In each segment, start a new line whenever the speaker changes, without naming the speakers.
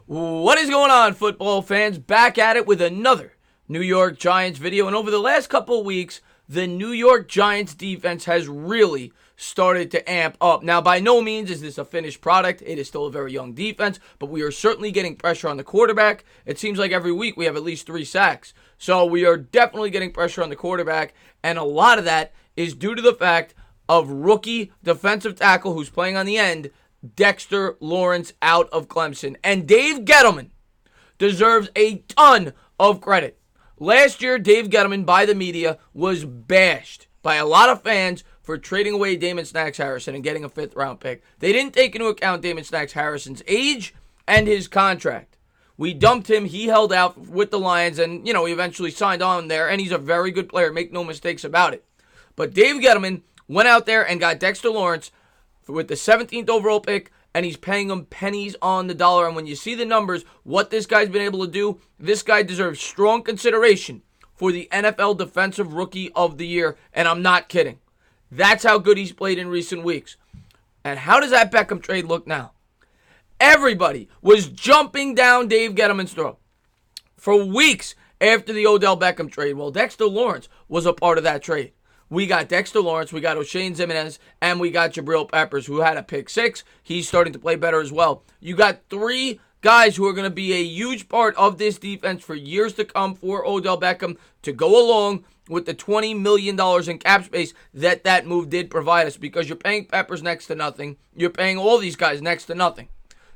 What is going on, football fans? Back at it with another New York Giants video. And over the last couple of weeks, the New York Giants defense has really started to amp up. Now, by no means is this a finished product. It is still a very young defense, but we are certainly getting pressure on the quarterback. It seems like every week we have at least 3 sacks. So we are definitely getting pressure on the quarterback, and a lot of that is due to the fact of rookie defensive tackle who's playing on the end, Dexter Lawrence, out of Clemson. And Dave Gettleman deserves a ton of credit. Last year, Dave Gettleman, by the media, was bashed by a lot of fans for trading away Damon Snacks Harrison and getting a 5th-round pick. They didn't take into account Damon Snacks Harrison's age and his contract. We dumped him. He held out with the Lions, and, he eventually signed on there, and he's a very good player. Make no mistakes about it. But Dave Gettleman went out there and got Dexter Lawrence with the 17th overall pick, and he's paying him pennies on the dollar. And when you see the numbers, what this guy's been able to do, this guy deserves strong consideration for the NFL Defensive Rookie of the Year, and I'm not kidding. That's how good he's played in recent weeks. And how does that Beckham trade look now? Everybody was jumping down Dave Gettleman's throat for weeks after the Odell Beckham trade. Well, Dexter Lawrence was a part of that trade. We got Dexter Lawrence, we got O'Shane Ximines, and we got Jabril Peppers, who had a pick 6. He's starting to play better as well. You got 3 guys who are going to be a huge part of this defense for years to come for Odell Beckham to go along with the $20 million in cap space that move did provide us, because you're paying Peppers next to nothing. You're paying all these guys next to nothing.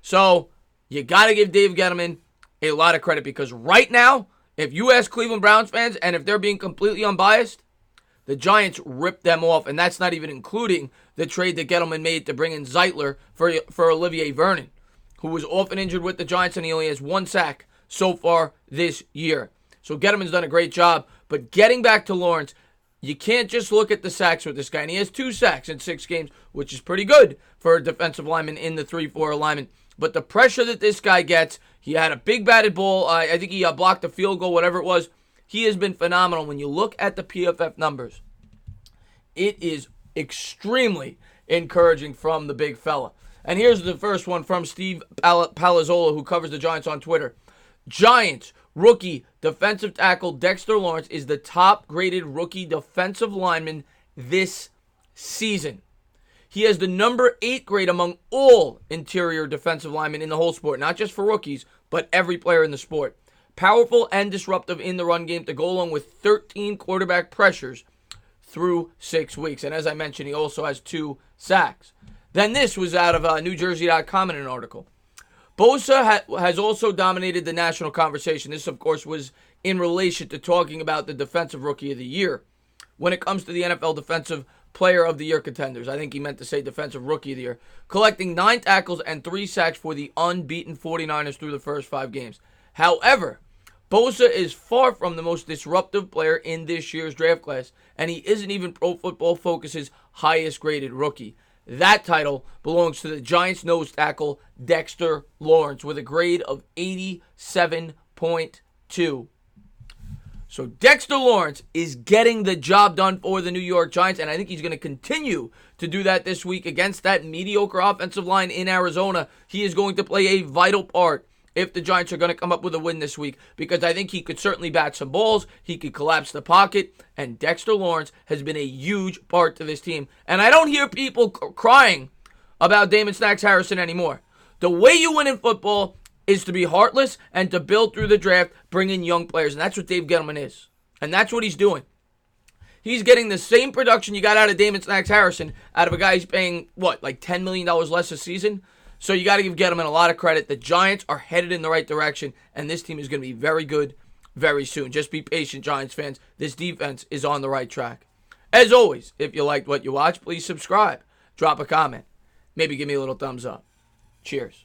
So you got to give Dave Gettleman a lot of credit, because right now, if you ask Cleveland Browns fans, and if they're being completely unbiased, the Giants ripped them off, and that's not even including the trade that Gettleman made to bring in Zeitler for Olivier Vernon, who was often injured with the Giants, and he only has 1 sack so far this year. So Gettleman's done a great job. But getting back to Lawrence, you can't just look at the sacks with this guy. And he has 2 sacks in 6 games, which is pretty good for a defensive lineman in the 3-4 alignment. But the pressure that this guy gets, he had a big batted ball. I think he blocked a field goal, whatever it was. He has been phenomenal. When you look at the PFF numbers, it is extremely encouraging from the big fella. And here's the first one from Steve Palazzolo, who covers the Giants on Twitter. Giants rookie defensive tackle Dexter Lawrence is the top-graded rookie defensive lineman this season. He has the number 8 grade among all interior defensive linemen in the whole sport, not just for rookies, but every player in the sport. Powerful and disruptive in the run game to go along with 13 quarterback pressures through 6 weeks. And as I mentioned, he also has 2 sacks. Then this was out of NewJersey.com in an article. Bosa has also dominated the national conversation. This, of course, was in relation to talking about the Defensive Rookie of the Year. When it comes to the NFL Defensive Player of the Year contenders, I think he meant to say Defensive Rookie of the Year, collecting 9 tackles and 3 sacks for the unbeaten 49ers through the first 5 games. However, Bosa is far from the most disruptive player in this year's draft class, and he isn't even Pro Football Focus's highest-graded rookie. That title belongs to the Giants nose tackle, Dexter Lawrence, with a grade of 87.2. So Dexter Lawrence is getting the job done for the New York Giants, and I think he's going to continue to do that this week against that mediocre offensive line in Arizona. He is going to play a vital part if the Giants are going to come up with a win this week, because I think he could certainly bat some balls, he could collapse the pocket, and Dexter Lawrence has been a huge part to this team. And I don't hear people crying about Damon Snacks Harrison anymore. The way you win in football is to be heartless and to build through the draft, bring in young players, and that's what Dave Gettleman is. And that's what he's doing. He's getting the same production you got out of Damon Snacks Harrison out of a guy who's paying, like $10 million less a season? So you got to give Gettleman a lot of credit. The Giants are headed in the right direction, and this team is going to be very good very soon. Just be patient, Giants fans. This defense is on the right track. As always, if you liked what you watched, please subscribe. Drop a comment. Maybe give me a little thumbs up. Cheers.